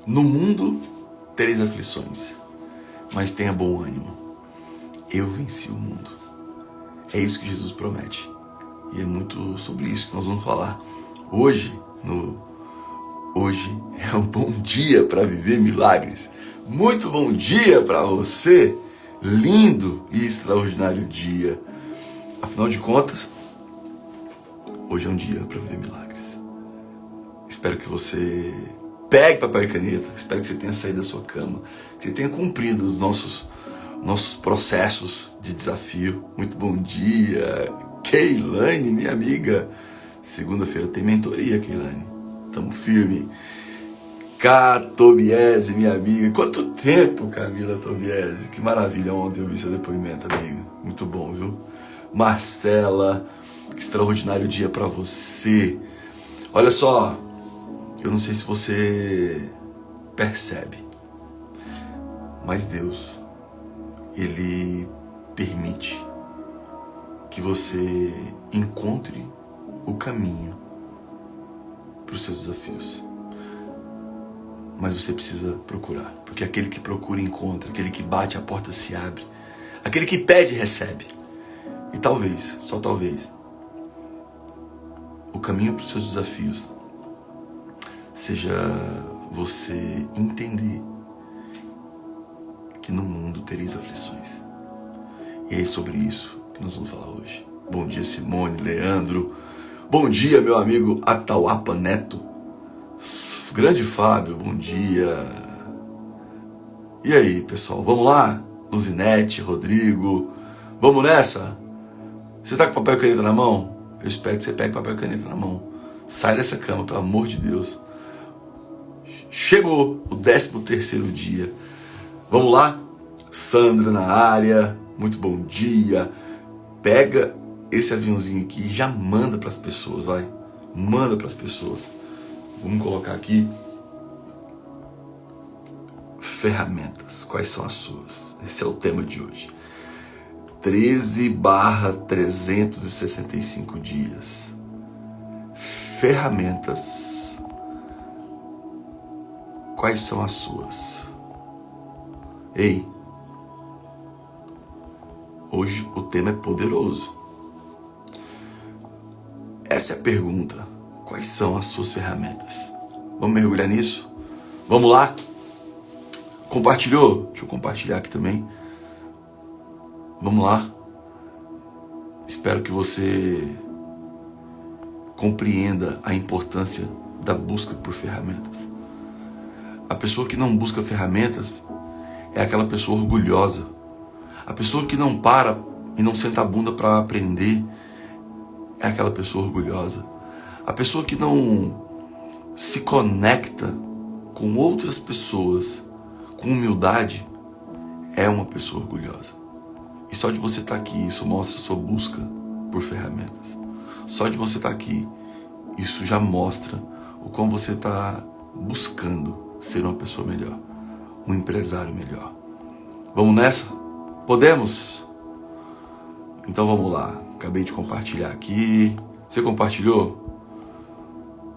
No mundo tereis aflições, mas tenha bom ânimo. Eu venci o mundo. É isso que Jesus promete. E é muito sobre isso que nós vamos falar hoje. Hoje é um bom dia para viver milagres. Muito bom dia para você. Lindo e extraordinário dia. Afinal de contas, hoje é um dia para viver milagres. Espero que você pegue papel e caneta. Espero que você tenha saído da sua cama. Que você tenha cumprido os nossos processos de desafio. Muito bom dia, Keilane, minha amiga. Segunda-feira tem mentoria, Keilane. Tamo firme. Tobiese, minha amiga. Quanto tempo, Camila Tobiese. Que maravilha, ontem eu vi seu depoimento, amiga. Muito bom, viu? Marcela, extraordinário dia pra você. Olha só, eu não sei se você percebe, mas Deus, Ele permite que você encontre o caminho para os seus desafios. Mas você precisa procurar, porque aquele que procura encontra, aquele que bate a porta se abre, aquele que pede recebe. E talvez, só talvez, o caminho para os seus desafios seja você entender que no mundo tereis aflições. E é sobre isso que nós vamos falar hoje. Bom dia, Simone, Leandro. Bom dia, meu amigo Atauapa Neto. Grande Fábio, bom dia. E aí, pessoal, vamos lá? Luzinete, Rodrigo, vamos nessa? Você tá com papel e caneta na mão? Eu espero que você pegue papel e caneta na mão. Sai dessa cama, pelo amor de Deus. Chegou o 13º dia. Vamos lá? Sandra na área, muito bom dia. Pega esse aviãozinho aqui e já manda para as pessoas, vai. Manda para as pessoas. Vamos colocar aqui ferramentas. Quais são as suas? Esse é o tema de hoje. 13/365 dias. Ferramentas. Quais são as suas? Ei, hoje o tema é poderoso. Essa é a pergunta. Quais são as suas ferramentas? Vamos mergulhar nisso? Vamos lá? Compartilhou? Deixa eu compartilhar aqui também. Vamos lá? Espero que você compreenda a importância da busca por ferramentas. A pessoa que não busca ferramentas é aquela pessoa orgulhosa. A pessoa que não para e não senta a bunda para aprender é aquela pessoa orgulhosa. A pessoa que não se conecta com outras pessoas com humildade é uma pessoa orgulhosa. E só de você estar aqui, isso mostra a sua busca por ferramentas. Só de você estar aqui, isso já mostra o como você está buscando ser uma pessoa melhor, um empresário melhor. Vamos nessa? Podemos? Então vamos lá. Acabei de compartilhar aqui. Você compartilhou?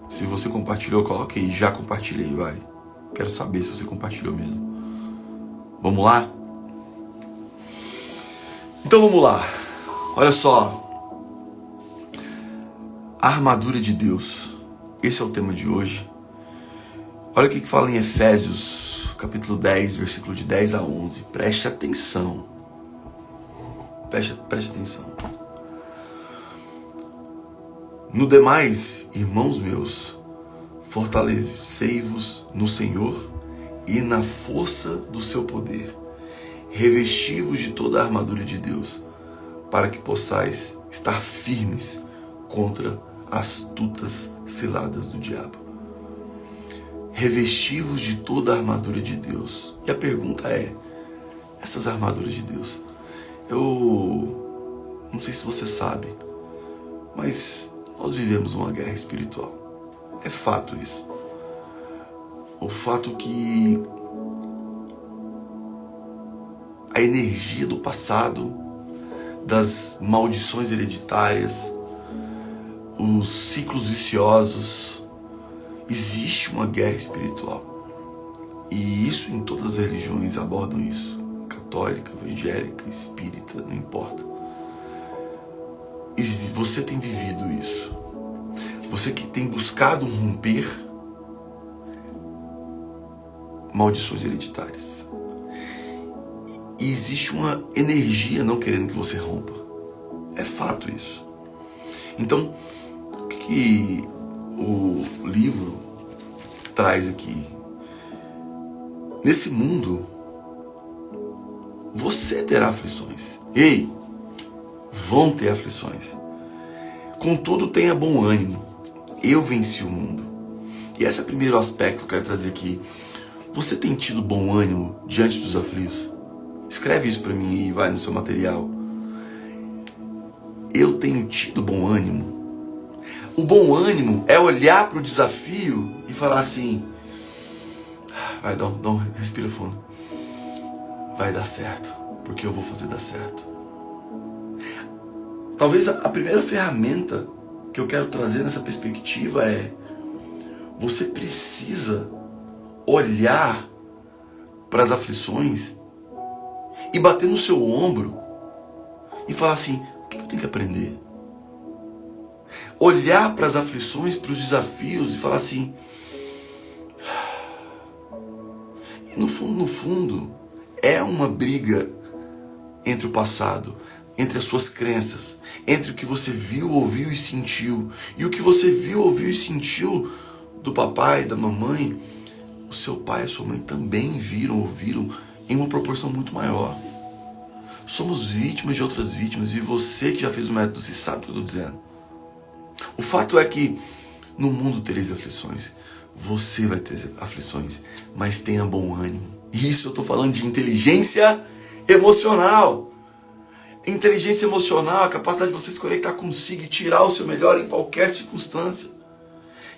Se você compartilhou, coloque aí, já compartilhei, vai. Quero saber se você compartilhou mesmo. Vamos lá? Então vamos lá. Olha só. A armadura de Deus. Esse é o tema de hoje. Olha o que fala em Efésios, capítulo 10, versículo de 10 a 11. Preste atenção. Preste atenção. No demais, irmãos meus, fortalecei-vos no Senhor e na força do seu poder. Revesti-vos de toda a armadura de Deus, para que possais estar firmes contra as astutas ciladas do diabo. Revesti-vos de toda a armadura de Deus. E a pergunta é, essas armaduras de Deus, eu não sei se você sabe, mas nós vivemos uma guerra espiritual. É fato isso. O fato que a energia do passado, das maldições hereditárias, os ciclos viciosos, existe uma guerra espiritual. Isso em todas as religiões abordam isso. Católica, evangélica, espírita, não importa. E você tem vivido isso. Você que tem buscado romper maldições hereditárias. E existe uma energia não querendo que você rompa. É fato isso. Então, o que o livro traz aqui? Nesse mundo, você terá aflições. Ei, vão ter aflições. Contudo, tenha bom ânimo. Eu venci o mundo. E esse é o primeiro aspecto que eu quero trazer aqui. Você tem tido bom ânimo diante dos aflitos? Escreve isso para mim aí, vai no seu material. Eu tenho tido bom ânimo. O bom ânimo é olhar para o desafio e falar assim: vai, respira fundo. Vai dar certo, porque eu vou fazer dar certo. Talvez a primeira ferramenta que eu quero trazer nessa perspectiva é: você precisa olhar para as aflições e bater no seu ombro e falar assim: o que eu tenho que aprender? Olhar para as aflições, para os desafios e falar assim. E no fundo, é uma briga entre o passado, entre as suas crenças, entre o que você viu, ouviu e sentiu. E o que você viu, ouviu e sentiu do papai, da mamãe, o seu pai e a sua mãe também viram, ouviram em uma proporção muito maior. Somos vítimas de outras vítimas, e você que já fez o método, você sabe o que eu estou dizendo. O fato é que no mundo tereis aflições. Você vai ter aflições, mas tenha bom ânimo. Isso eu estou falando de inteligência emocional. Inteligência emocional, a capacidade de você se conectar consigo e tirar o seu melhor em qualquer circunstância.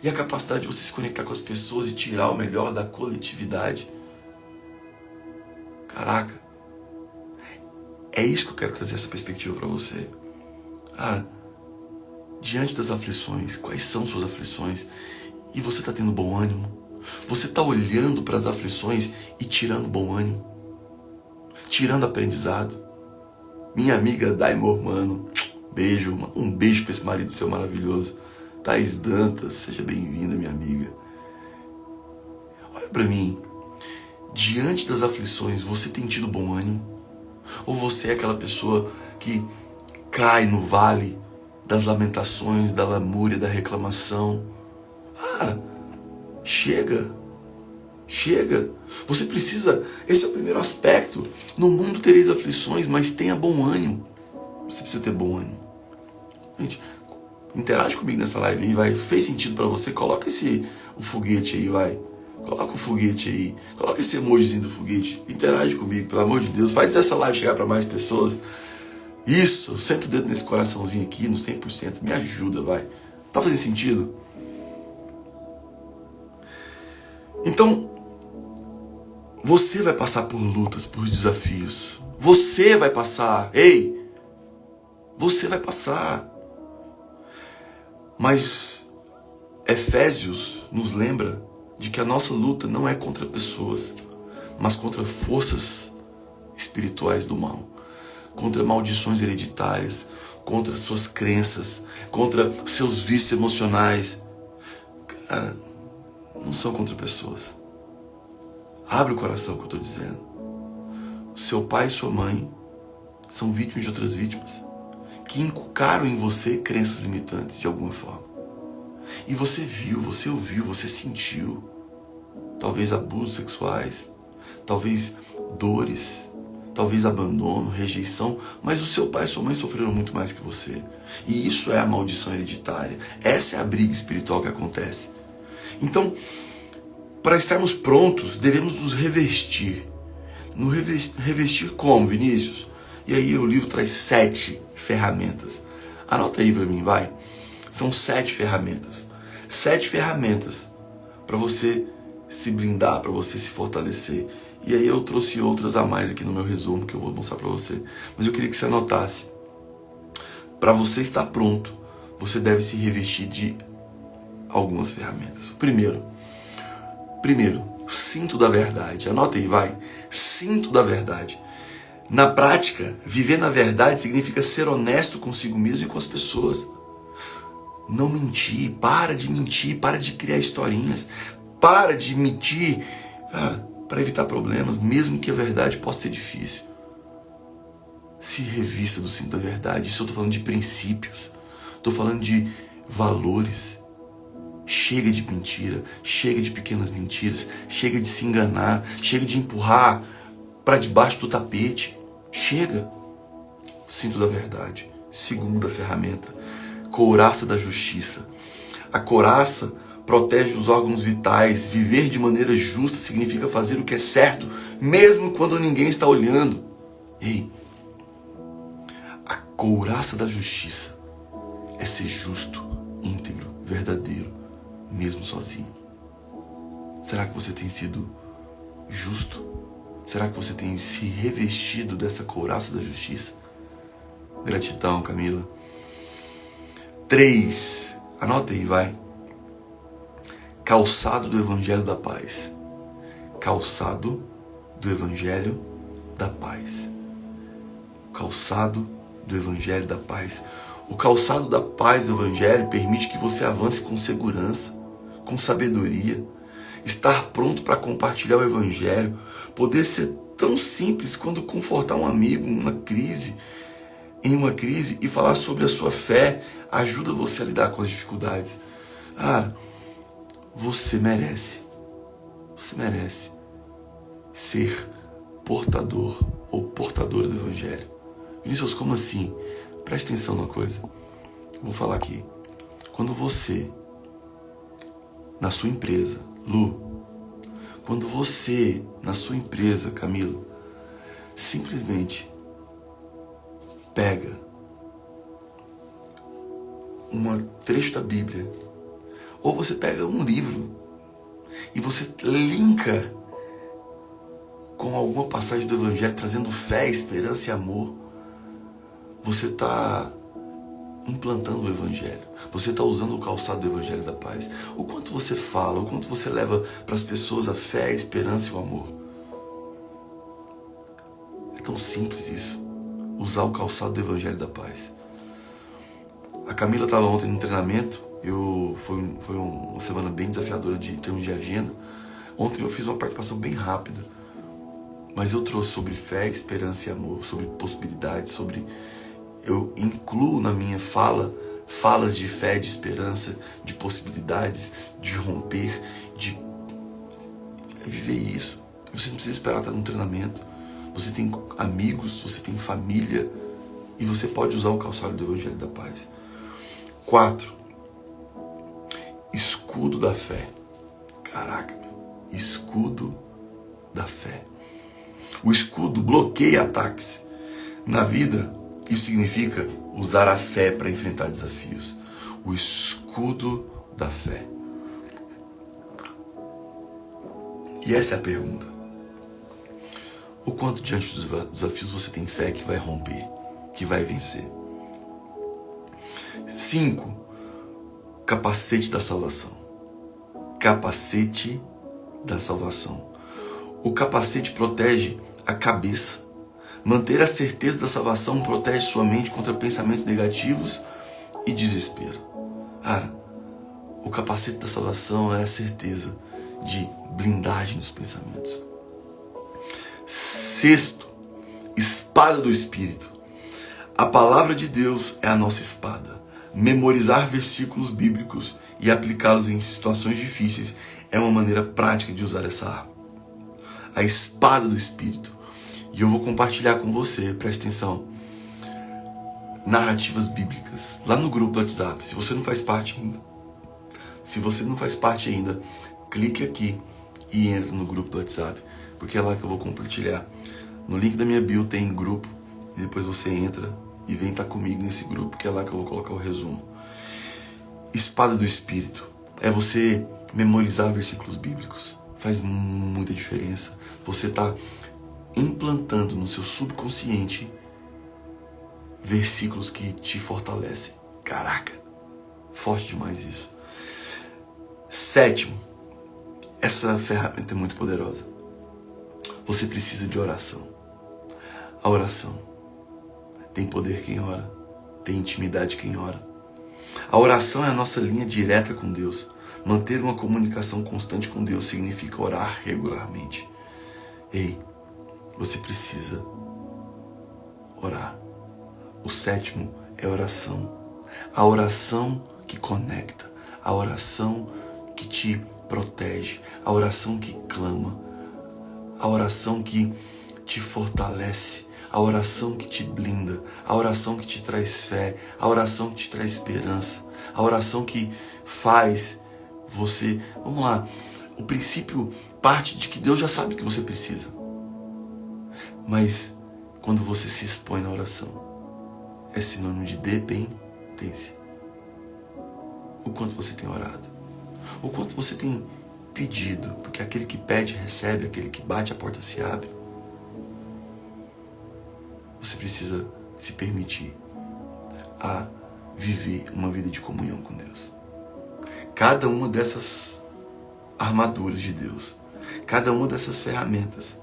E a capacidade de você se conectar com as pessoas e tirar o melhor da coletividade. Caraca. É isso que eu quero trazer essa perspectiva para você. Diante das aflições, quais são suas aflições? E você está tendo bom ânimo? Você está olhando para as aflições e tirando bom ânimo? Tirando aprendizado? Minha amiga Dai Mormano, beijo, um beijo para esse marido seu maravilhoso. Thaís Dantas, seja bem-vinda, minha amiga. Olha para mim, diante das aflições, você tem tido bom ânimo? Ou você é aquela pessoa que cai no vale das lamentações, da lamúria, da reclamação? Chega. Você precisa, esse é o primeiro aspecto. No mundo tereis aflições, mas tenha bom ânimo. Você precisa ter bom ânimo. Gente, interage comigo nessa live aí, vai. Fez sentido para você? Coloca o foguete aí, vai. Coloca o foguete aí. Coloca esse emojizinho do foguete. Interage comigo, pelo amor de Deus. Faz essa live chegar para mais pessoas. Isso, senta o dedo nesse coraçãozinho aqui, no 100%. Me ajuda, vai. Tá fazendo sentido? Então, você vai passar por lutas, por desafios. Você vai passar. Ei! Você vai passar. Mas Efésios nos lembra de que a nossa luta não é contra pessoas, mas contra forças espirituais do mal. Contra maldições hereditárias, contra suas crenças, contra seus vícios emocionais. Cara, não são contra pessoas. Abre o coração que eu estou dizendo. Seu pai e sua mãe são vítimas de outras vítimas que inculcaram em você crenças limitantes de alguma forma. E você viu, você ouviu, você sentiu. Talvez abusos sexuais, talvez dores, talvez abandono, rejeição, mas o seu pai e sua mãe sofreram muito mais que você. E isso é a maldição hereditária. Essa é a briga espiritual que acontece. Então, para estarmos prontos, devemos nos revestir. Nos revestir como, Vinícius? E aí o livro traz 7 ferramentas. Anota aí para mim, vai. São 7 ferramentas. 7 ferramentas para você se blindar, para você se fortalecer. E aí eu trouxe outras a mais aqui no meu resumo que eu vou mostrar para você. Mas eu queria que você anotasse. Para você estar pronto, você deve se revestir de algumas ferramentas. Primeiro, cinto da verdade. Anota aí, vai. Cinto da verdade. Na prática, viver na verdade significa ser honesto consigo mesmo e com as pessoas. Não mentir, para de criar historinhas, para de mentir, cara, para evitar problemas, mesmo que a verdade possa ser difícil. Se revista do cinto da verdade. Isso eu estou falando de princípios, estou falando de valores. Chega de mentira, chega de pequenas mentiras, chega de se enganar, chega de empurrar para debaixo do tapete. Chega. Cinto da verdade. Segunda ferramenta, couraça da justiça. A couraça protege os órgãos vitais. Viver de maneira justa significa fazer o que é certo, mesmo quando ninguém está olhando. Ei, a couraça da justiça é ser justo, íntegro, verdadeiro, mesmo sozinho. Será que você tem sido justo? Será que você tem se revestido dessa couraça da justiça? Gratidão, Camila. 3. Anota aí, vai. Calçado do Evangelho da Paz. Calçado do Evangelho da Paz. Calçado do Evangelho da Paz. O calçado da paz do Evangelho permite que você avance com segurança, com sabedoria, estar pronto para compartilhar o Evangelho, poder ser tão simples quando confortar um amigo em uma crise e falar sobre a sua fé ajuda você a lidar com as dificuldades. Cara, você merece ser portador ou portadora do Evangelho. Vinícius, como assim? Preste atenção numa coisa. Vou falar aqui. Quando você, na sua empresa, Lu, quando você, na sua empresa, Camila, simplesmente pega um trecho da Bíblia, ou você pega um livro e você linka com alguma passagem do Evangelho, trazendo fé, esperança e amor, você está implantando o Evangelho. Você está usando o calçado do Evangelho da Paz. O quanto você fala, o quanto você leva para as pessoas a fé, a esperança e o amor. É tão simples isso. Usar o calçado do Evangelho da Paz. A Camila estava ontem no treinamento. Foi uma semana bem desafiadora em termos de agenda. Ontem eu fiz uma participação bem rápida. Mas eu trouxe sobre fé, esperança e amor, sobre possibilidades, eu incluo na minha falas de fé, de esperança, de possibilidades, de romper, de viver isso. Você não precisa esperar estar no treinamento. Você tem amigos, você tem família e você pode usar o calçado do Evangelho da Paz. 4. Escudo da fé. Caraca, meu. Escudo da fé. O escudo bloqueia ataques. Na vida, isso significa usar a fé para enfrentar desafios. O escudo da fé. E essa é a pergunta. O quanto diante dos desafios você tem fé que vai romper, que vai vencer? 5. Capacete da salvação. Capacete da salvação. O capacete protege a cabeça. Manter a certeza da salvação protege sua mente contra pensamentos negativos e desespero. Cara, o capacete da salvação é a certeza de blindagem dos pensamentos. 6. Espada do Espírito. A palavra de Deus é a nossa espada. Memorizar versículos bíblicos e aplicá-los em situações difíceis é uma maneira prática de usar essa arma. A espada do Espírito. E eu vou compartilhar com você, preste atenção, narrativas bíblicas, lá no grupo do WhatsApp. Se você não faz parte ainda, clique aqui e entre no grupo do WhatsApp, porque é lá que eu vou compartilhar. No link da minha bio tem grupo, e depois você entra e vem estar comigo nesse grupo, que é lá que eu vou colocar o resumo. Espada do Espírito é você memorizar versículos bíblicos. Faz muita diferença. Você está implantando no seu subconsciente versículos que te fortalecem. Caraca, forte demais isso. 7. Essa ferramenta é muito poderosa. Você precisa de oração. A oração tem poder quem ora, tem intimidade quem ora. A oração é a nossa linha direta com Deus. Manter uma comunicação constante com Deus significa orar regularmente. Ei, você precisa orar. O sétimo é oração. A oração que conecta, a oração que te protege, a oração que clama, a oração que te fortalece, a oração que te blinda, a oração que te traz fé, a oração que te traz esperança, a oração que faz você... Vamos lá, o princípio parte de que Deus já sabe que você precisa. Mas quando você se expõe na oração, é sinônimo de dependência. O quanto você tem orado, o quanto você tem pedido, porque aquele que pede recebe, aquele que bate a porta se abre. Você precisa se permitir a viver uma vida de comunhão com Deus. Cada uma dessas armaduras de Deus, cada uma dessas ferramentas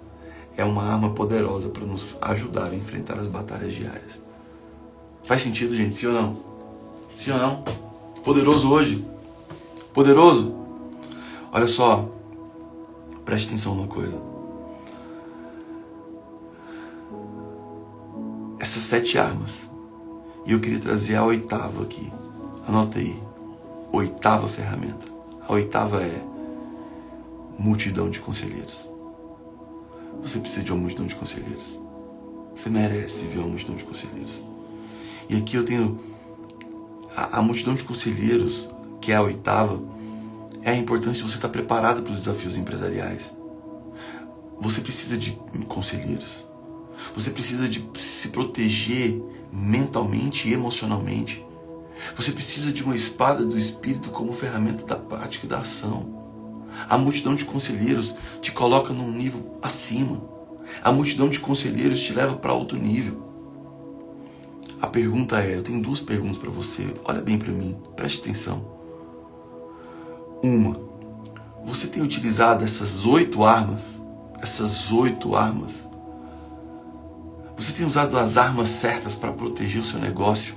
é uma arma poderosa para nos ajudar a enfrentar as batalhas diárias. Faz sentido, gente? Sim ou não? Sim ou não? Poderoso hoje? Poderoso? Olha só, preste atenção numa coisa. Essas 7 armas, e eu queria trazer a 8ª aqui. Anota aí. 8ª ferramenta. A 8ª é multidão de conselheiros. Você precisa de uma multidão de conselheiros. Você merece viver uma multidão de conselheiros. E aqui eu tenho a multidão de conselheiros, que é a 8ª, é a importância de você estar preparado para os desafios empresariais. Você precisa de conselheiros. Você precisa de se proteger mentalmente e emocionalmente. Você precisa de uma espada do Espírito como ferramenta da prática e da ação. A multidão de conselheiros te coloca num nível acima. A multidão de conselheiros te leva para outro nível. A pergunta é, eu tenho 2 perguntas para você. Olha bem para mim, preste atenção. Uma, você tem utilizado essas 8 armas? Essas 8 armas? Você tem usado as armas certas para proteger o seu negócio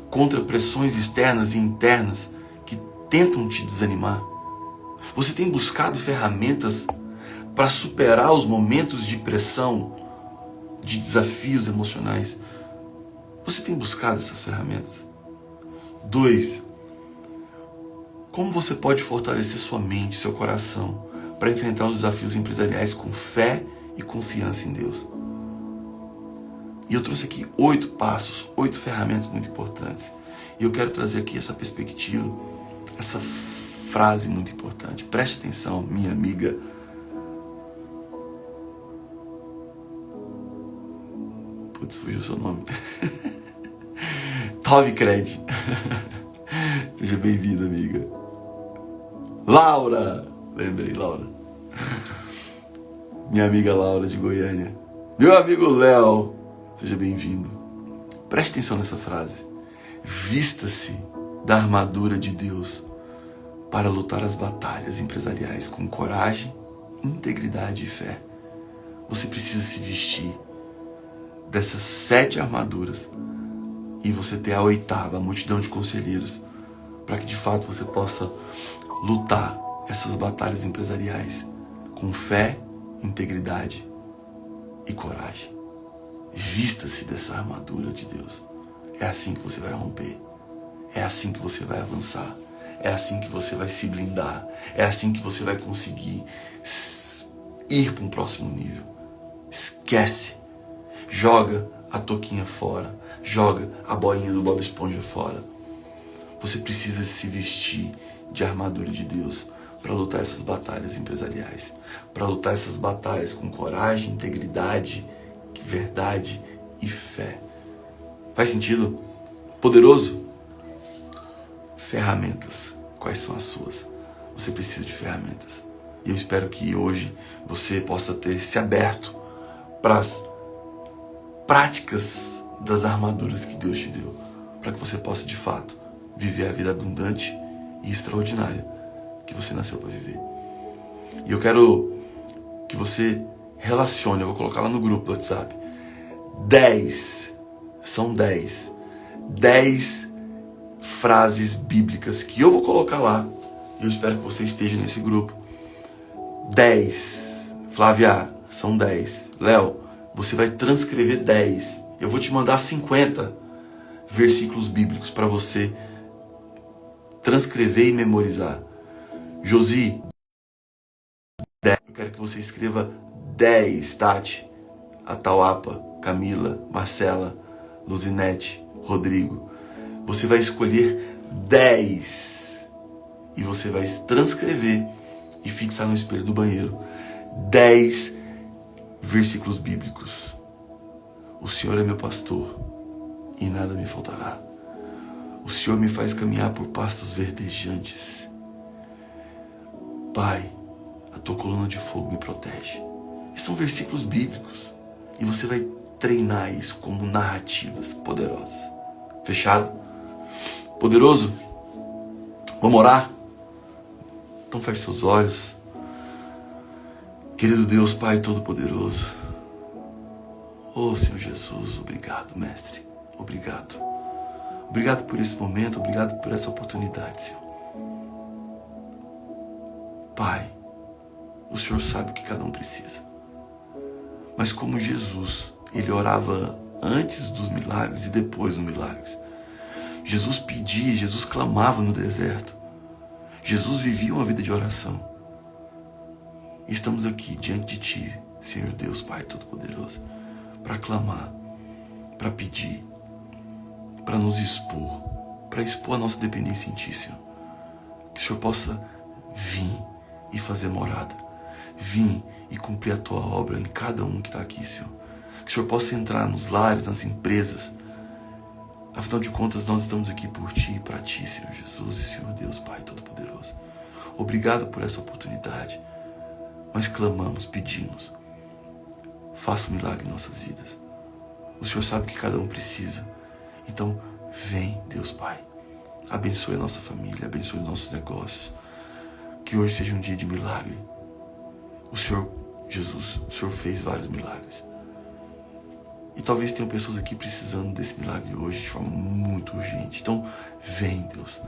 contra pressões externas e internas que tentam te desanimar? Você tem buscado ferramentas para superar os momentos de pressão, de desafios emocionais? Você tem buscado essas ferramentas? 2, como você pode fortalecer sua mente, seu coração, para enfrentar os desafios empresariais com fé e confiança em Deus? E eu trouxe aqui 8 passos, 8 ferramentas muito importantes. E eu quero trazer aqui essa perspectiva, essa frase muito importante. Preste atenção, minha amiga. Putz, fugiu o seu nome. Tove Cred. Seja bem-vinda, amiga. Laura. Lembrei, Laura. Minha amiga Laura de Goiânia. Meu amigo Léo. Seja bem-vindo. Preste atenção nessa frase. Vista-se da armadura de Deus para lutar as batalhas empresariais com coragem, integridade e fé. Você precisa se vestir dessas 7 armaduras e você ter a 8ª, a multidão de conselheiros, para que de fato você possa lutar essas batalhas empresariais com fé, integridade e coragem. Vista-se dessa armadura de Deus. É assim que você vai romper. É assim que você vai avançar. É assim que você vai se blindar. É assim que você vai conseguir ir para um próximo nível. Esquece. Joga a touquinha fora. Joga a boinha do Bob Esponja fora. Você precisa se vestir de armadura de Deus para lutar essas batalhas empresariais. Para lutar essas batalhas com coragem, integridade, verdade e fé. Faz sentido? Poderoso? Ferramentas. Quais são as suas? Você precisa de ferramentas. E eu espero que hoje você possa ter se aberto para as práticas das armaduras que Deus te deu, para que você possa de fato viver a vida abundante e extraordinária que você nasceu para viver. E eu quero que você relacione, eu vou colocar lá no grupo do WhatsApp. 10 frases bíblicas que eu vou colocar lá. Eu espero que você esteja nesse grupo. 10. Flávia, são 10. Léo, você vai transcrever 10. Eu vou te mandar 50 versículos bíblicos para você transcrever e memorizar. Josi, 10. Eu quero que você escreva 10, Tati, Atauapa, Camila, Marcela, Luzinete, Rodrigo. Você vai escolher 10 e você vai transcrever e fixar no espelho do banheiro 10 versículos bíblicos. O Senhor é meu pastor e nada me faltará. O Senhor me faz caminhar por pastos verdejantes. Pai, a tua coluna de fogo me protege. E são versículos bíblicos. E você vai treinar isso como narrativas poderosas. Fechado? Poderoso? Vamos orar? Então feche seus olhos. Querido Deus, Pai Todo-Poderoso. Oh, Senhor Jesus, obrigado, Mestre. Obrigado. Obrigado por esse momento, obrigado por essa oportunidade, Senhor. Pai, o Senhor sabe o que cada um precisa. Mas como Jesus, Ele orava antes dos milagres e depois dos milagres. Jesus pedia, Jesus clamava no deserto. Jesus vivia uma vida de oração. E estamos aqui diante de Ti, Senhor Deus, Pai Todo-Poderoso, para clamar, para pedir, para nos expor, para expor a nossa dependência em Ti, Senhor. Que o Senhor possa vir e fazer morada, vir e cumprir a Tua obra em cada um que está aqui, Senhor. Que o Senhor possa entrar nos lares, nas empresas. Afinal de contas, nós estamos aqui por Ti e para Ti, Senhor Jesus e Senhor Deus, Pai Todo-Poderoso. Obrigado por essa oportunidade, mas clamamos, pedimos. Faça um milagre em nossas vidas. O Senhor sabe o que cada um precisa. Então, vem, Deus Pai. Abençoe a nossa família, abençoe os nossos negócios. Que hoje seja um dia de milagre. O Senhor, Jesus, o Senhor fez vários milagres. E talvez tenham pessoas aqui precisando desse milagre hoje de forma muito urgente. Então, vem, Deus.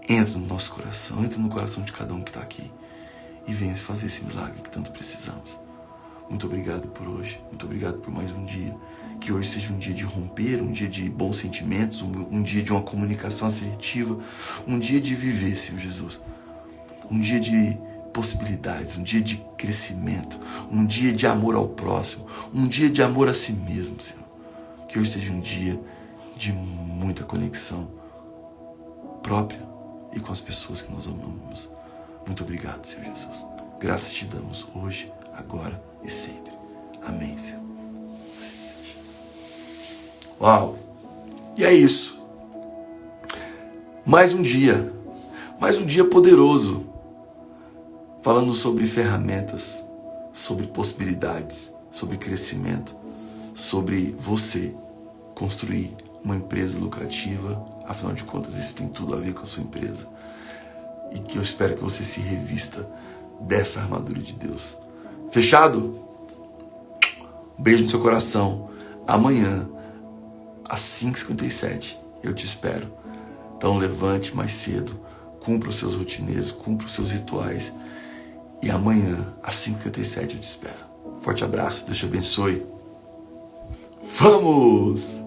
Entra no nosso coração, entra no coração de cada um que está aqui. E venha fazer esse milagre que tanto precisamos. Muito obrigado por hoje. Muito obrigado por mais um dia. Que hoje seja um dia de romper, um dia de bons sentimentos, um dia de uma comunicação assertiva, um dia de viver, Senhor Jesus. Um dia de possibilidades, um dia de crescimento, um dia de amor ao próximo, um dia de amor a si mesmo, Senhor. Que hoje seja um dia de muita conexão própria e com as pessoas que nós amamos. Muito obrigado, Senhor Jesus. Graças te damos hoje, agora e sempre. Amém, Senhor. Assim seja. Uau! E é isso. Mais um dia poderoso, falando sobre ferramentas, sobre possibilidades, sobre crescimento, sobre você construir uma empresa lucrativa. Afinal de contas, isso tem tudo a ver com a sua empresa. E que eu espero que você se revista dessa armadura de Deus. Fechado? Beijo no seu coração. Amanhã, às 5h57, eu te espero. Então levante mais cedo, cumpra os seus rotineiros, cumpra os seus rituais. E amanhã, às 5h57, eu te espero. Forte abraço, Deus te abençoe. Vamos!